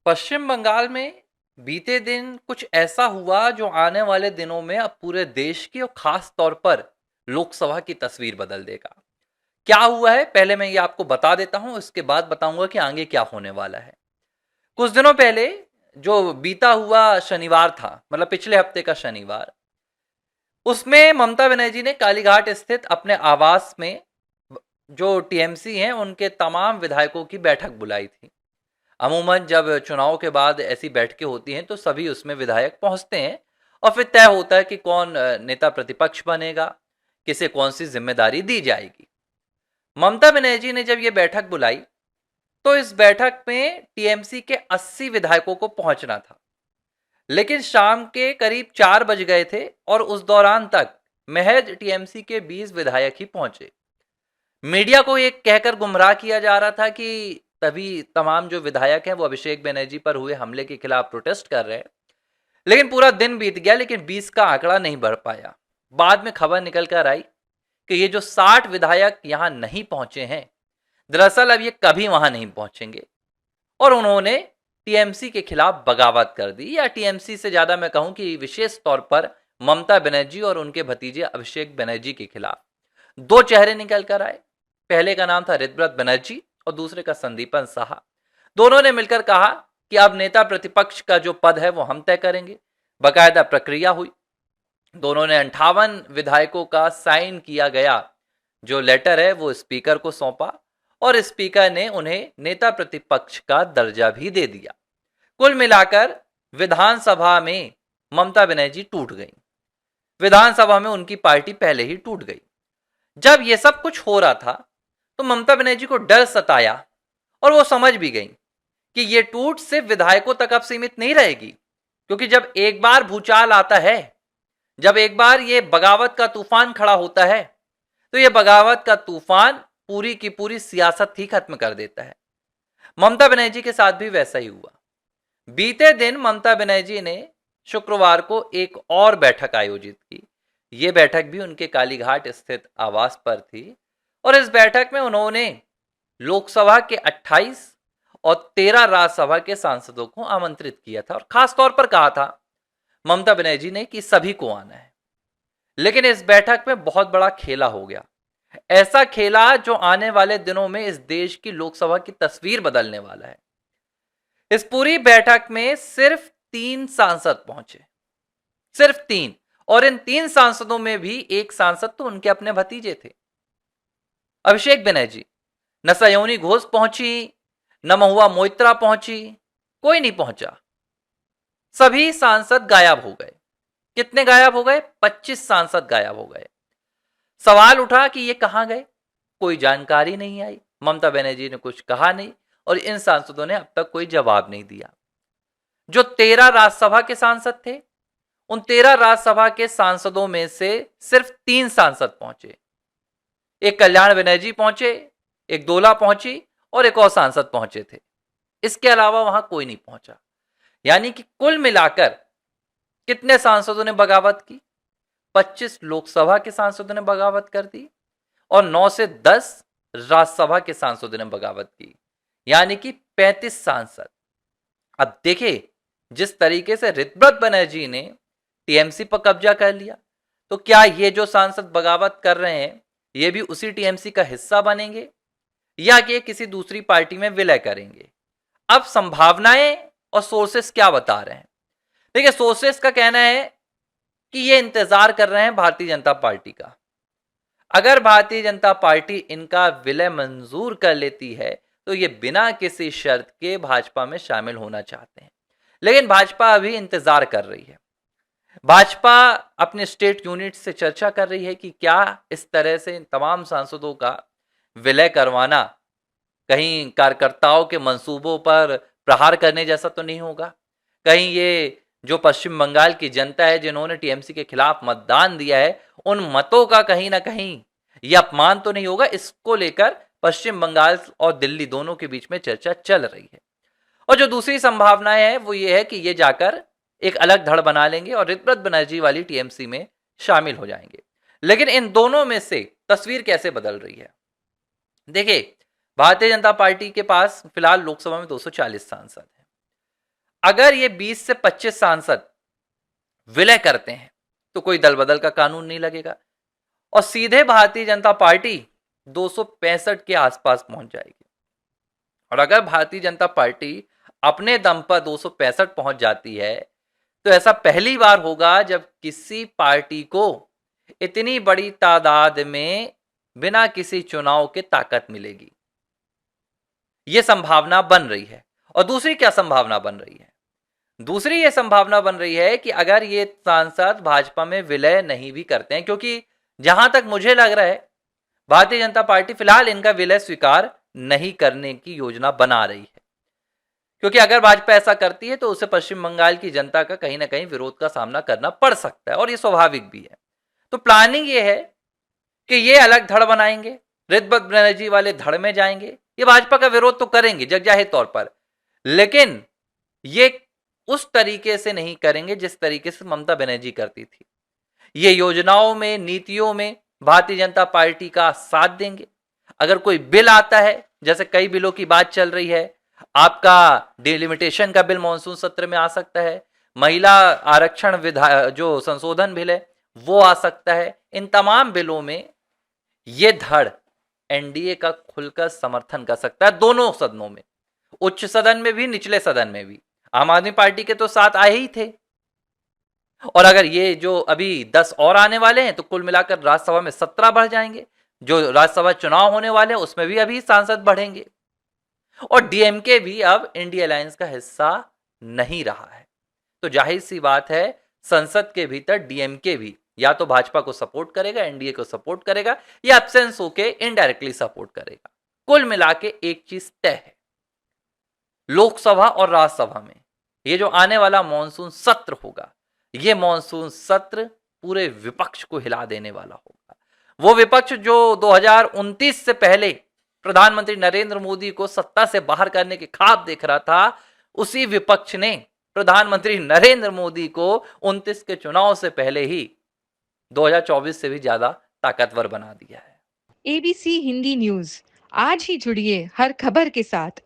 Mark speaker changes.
Speaker 1: पश्चिम बंगाल में बीते दिन कुछ ऐसा हुआ जो आने वाले दिनों में अब पूरे देश की और खास तौर पर लोकसभा की तस्वीर बदल देगा। क्या हुआ है पहले मैं ये आपको बता देता हूं, इसके बाद बताऊंगा कि आगे क्या होने वाला है। कुछ दिनों पहले जो बीता हुआ शनिवार था, मतलब पिछले हफ्ते का शनिवार, उसमें ममता बनर्जी ने कालीघाट स्थित अपने आवास में जो टीएमसी हैं उनके तमाम विधायकों की बैठक बुलाई थी। अमूमन जब चुनाव के बाद ऐसी बैठकें होती हैं तो सभी उसमें विधायक पहुंचते हैं और फिर तय होता है कि कौन नेता प्रतिपक्ष बनेगा, किसे कौन सी जिम्मेदारी दी जाएगी। ममता बनर्जी ने जब ये बैठक बुलाई तो इस बैठक में टीएमसी के 80 विधायकों को पहुंचना था, लेकिन शाम के करीब 4 बज गए थे और उस दौरान तक महज टीएमसी के 20 विधायक ही पहुंचे। मीडिया को ये कहकर गुमराह किया जा रहा था कि तभी तमाम जो विधायक हैं वो अभिषेक बनर्जी पर हुए हमले के खिलाफ प्रोटेस्ट कर रहे हैं। लेकिन पूरा दिन बीत गया लेकिन 20 का आंकड़ा नहीं बढ़ पाया। बाद में खबर निकल कर आई कि ये जो 60 विधायक यहां नहीं पहुंचे हैं, दरअसल अब ये कभी वहां नहीं पहुंचेंगे और उन्होंने टीएमसी के खिलाफ बगावत कर दी, या टीएमसी से ज्यादा मैं कहूं कि विशेष तौर पर ममता बनर्जी और उनके भतीजे अभिषेक बनर्जी के खिलाफ। दो चेहरे निकल कर आए। पहले का नाम था ऋतव्रत बनर्जी और दूसरे का संदीपन साहा। दोनों ने मिलकर कहा कि अब नेता प्रतिपक्ष का जो पद है वो हम तय करेंगे। बकायदा प्रक्रिया हुई। दोनों ने 58 विधायकों का साइन किया गया जो लेटर है वो स्पीकर को सौंपा और स्पीकर ने उन्हें नेता प्रतिपक्ष का दर्जा भी दे दिया। कुल मिलाकर विधानसभा में ममता बनर्जी टूट गई। विधानसभा में उनकी पार्टी पहले ही टूट गई। जब यह सब कुछ हो रहा था तो ममता बनर्जी को डर सताया और वो समझ भी गई कि ये टूट सिर्फ विधायकों तक अब सीमित नहीं रहेगी, क्योंकि जब एक बार भूचाल आता है, जब एक बार ये बगावत का तूफान खड़ा होता है तो ये बगावत का तूफान पूरी की पूरी सियासत ही खत्म कर देता है। ममता बनर्जी के साथ भी वैसा ही हुआ। बीते दिन ममता बनर्जी ने शुक्रवार को एक और बैठक आयोजित की। यह बैठक भी उनके कालीघाट स्थित आवास पर थी और इस बैठक में उन्होंने लोकसभा के 28 और 13 राज्यसभा के सांसदों को आमंत्रित किया था और खास तौर पर कहा था ममता बनर्जी ने कि सभी को आना है। लेकिन इस बैठक में बहुत बड़ा खेला हो गया, ऐसा खेला जो आने वाले दिनों में इस देश की लोकसभा की तस्वीर बदलने वाला है। इस पूरी बैठक में सिर्फ 3 सांसद पहुंचे, सिर्फ 3, और इन 3 सांसदों में भी एक सांसद तो उनके अपने भतीजे थे, अभिषेक बनर्जी। न सयोनी घोष पहुंची, न महुआ मोइत्रा पहुंची, कोई नहीं पहुंचा। सभी सांसद गायब हो गए। कितने गायब हो गए? 25 सांसद गायब हो गए। सवाल उठा कि ये कहां गए? कोई जानकारी नहीं आई। ममता बनर्जी ने कुछ कहा नहीं और इन सांसदों ने अब तक कोई जवाब नहीं दिया। जो 13 राज्यसभा के सांसद थे, उन 13 राज्यसभा के सांसदों में से सिर्फ 3 सांसद पहुंचे। एक कल्याण बनर्जी पहुंचे, एक दोला पहुंची और एक और सांसद पहुंचे थे। इसके अलावा वहां कोई नहीं पहुंचा। यानी कि कुल मिलाकर कितने सांसदों ने बगावत की? 25 लोकसभा के सांसदों ने बगावत कर दी और 9 से 10 राज्यसभा के सांसदों ने बगावत की, यानी कि 35 सांसद। अब देखिए, जिस तरीके से ऋतव्रत बनर्जी ने टीएमसी पर कब्जा कर लिया, तो क्या ये जो सांसद बगावत कर रहे हैं ये भी उसी टीएमसी का हिस्सा बनेंगे या कि किसी दूसरी पार्टी में विलय करेंगे? अब संभावनाएं और सोर्सेस क्या बता रहे हैं? देखिए, सोर्सेस का कहना है कि ये इंतजार कर रहे हैं भारतीय जनता पार्टी का। अगर भारतीय जनता पार्टी इनका विलय मंजूर कर लेती है तो ये बिना किसी शर्त के भाजपा में शामिल होना चाहते हैं। लेकिन भाजपा अभी इंतजार कर रही है। भाजपा अपने स्टेट यूनिट से चर्चा कर रही है कि क्या इस तरह से तमाम सांसदों का विलय करवाना कहीं कार्यकर्ताओं के मंसूबों पर प्रहार करने जैसा तो नहीं होगा? कहीं ये जो पश्चिम बंगाल की जनता है जिन्होंने टीएमसी के खिलाफ मतदान दिया है, उन मतों का कहीं ना कहीं यह अपमान तो नहीं होगा? इसको लेकर पश्चिम बंगाल और दिल्ली दोनों के बीच में चर्चा चल रही है। और जो दूसरी संभावना है वो ये है कि ये जाकर एक अलग धड़ बना लेंगे और ऋतव्रत बनर्जी वाली टीएमसी में शामिल हो जाएंगे। लेकिन इन दोनों में से तस्वीर कैसे बदल रही है? देखिए, भारतीय जनता पार्टी के पास फिलहाल लोकसभा में 240 सांसद हैं। अगर ये 20 से 25 सांसद विलय करते हैं तो कोई दल बदल का कानून नहीं लगेगा और सीधे भारतीय जनता पार्टी 265 के आसपास पहुंच जाएगी। और अगर भारतीय जनता पार्टी अपने दम पर 265 पहुंच जाती है तो ऐसा पहली बार होगा जब किसी पार्टी को इतनी बड़ी तादाद में बिना किसी चुनाव के ताकत मिलेगी। यह संभावना बन रही है। और दूसरी क्या संभावना बन रही है? दूसरी यह संभावना बन रही है कि अगर ये सांसद भाजपा में विलय नहीं भी करते हैं, क्योंकि जहां तक मुझे लग रहा है भारतीय जनता पार्टी फिलहाल इनका विलय स्वीकार नहीं करने की योजना बना रही है, क्योंकि अगर भाजपा ऐसा करती है तो उसे पश्चिम बंगाल की जनता का कहीं ना कहीं विरोध का सामना करना पड़ सकता है और ये स्वाभाविक भी है। तो प्लानिंग ये है कि ये अलग धड़ बनाएंगे, ऋतव्रत बनर्जी वाले धड़ में जाएंगे, ये भाजपा का विरोध तो करेंगे जगजाहिर तौर पर, लेकिन ये उस तरीके से नहीं करेंगे जिस तरीके से ममता बनर्जी करती थी। ये योजनाओं में, नीतियों में भारतीय जनता पार्टी का साथ देंगे। अगर कोई बिल आता है, जैसे कई बिलों की बात चल रही है, आपका डिलिमिटेशन का बिल मानसून सत्र में आ सकता है, महिला आरक्षण जो संशोधन बिल है वो आ सकता है। इन तमाम बिलों में ये धड़ एनडीए का खुलकर समर्थन कर सकता है, दोनों सदनों में, उच्च सदन में भी, निचले सदन में भी। आम आदमी पार्टी के तो साथ आए ही थे, और अगर ये जो अभी 10 और आने वाले हैं तो कुल मिलाकर राज्यसभा में 17 बढ़ जाएंगे। जो राज्यसभा चुनाव होने वाले हैं उसमें भी अभी सांसद बढ़ेंगे, और डीएमके भी अब इंडिया अलायंस का हिस्सा नहीं रहा है। तो जाहिर सी बात है संसद के भीतर डीएमके भी या तो भाजपा को सपोर्ट करेगा, एनडीए को सपोर्ट करेगा, या एब्सेंस होके इनडायरेक्टली सपोर्ट करेगा। कुल मिला के एक चीज तय है, लोकसभा और राज्यसभा में ये जो आने वाला मॉनसून सत्र होगा, ये मॉनसून सत्र पूरे विपक्ष को हिला देने वाला होगा। वो विपक्ष जो 2029 से पहले प्रधानमंत्री नरेंद्र मोदी को सत्ता से बाहर करने के ख्वाब देख रहा था, उसी विपक्ष ने प्रधानमंत्री नरेंद्र मोदी को 29 के चुनाव से पहले ही 2024 से भी ज्यादा ताकतवर बना दिया है।
Speaker 2: एबीसी हिंदी न्यूज, आज ही जुड़िए हर खबर के साथ